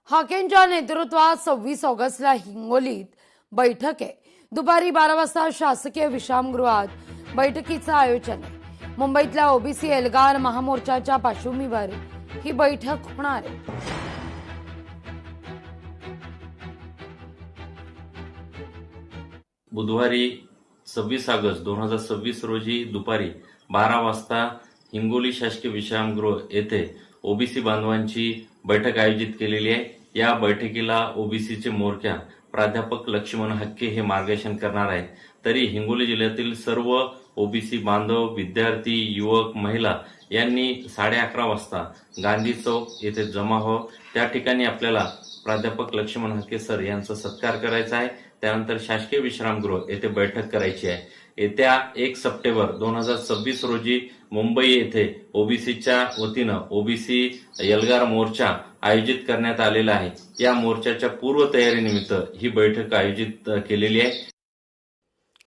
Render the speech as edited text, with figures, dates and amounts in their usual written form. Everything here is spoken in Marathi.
हाकेंच्या नेतृत्वात 26 ऑगस्टला हिंगोलीत बैठक आहे। दुपारी 12 वाजता शासकीय विश्रामगृहात बैठकीचं आयोजन आहे। मुंबईतल्या ओबीसी एल्गार महामोर्चाच्या पार्श्वभूमीवर ही बैठक होणार आहे। बुधवारी 26 ऑगस्ट 2026 रोजी दुपारी 12 वाजता हिंगोली शासकीय विश्रामगृह येथे ओबीसी बांधवांची बैठक आयोजित केलेली आहे। या बैठकीला ओबीसीचे म्होरक्या प्राध्यापक लक्ष्मण हक्के हे मार्गदर्शन करणार आहेत। तरी हिंगोली जिल्ह्यातील सर्व ओबीसी बांधव, विद्यार्थी, युवक, महिला यांनी 11:30 वाजता गांधी चौक येथे जमा हो। त्या ठिकाणी आपल्याला प्राध्यापक लक्ष्मण हक्के सर यांचा सत्कार करायचा आहे। त्यानंतर शासकीय विश्रामगृह येथे बैठक करायची आहे। येत्या 1 सप्टेंबर 2026 रोजी मुंबई येथे ओबीसीच्या वतीनं ओबीसी एल्गार मोर्चा आयोजित करण्यात आलेला आहे। या मोर्चाच्या पूर्वतयारीनिमित्त ही बैठक आयोजित केलेली आहे।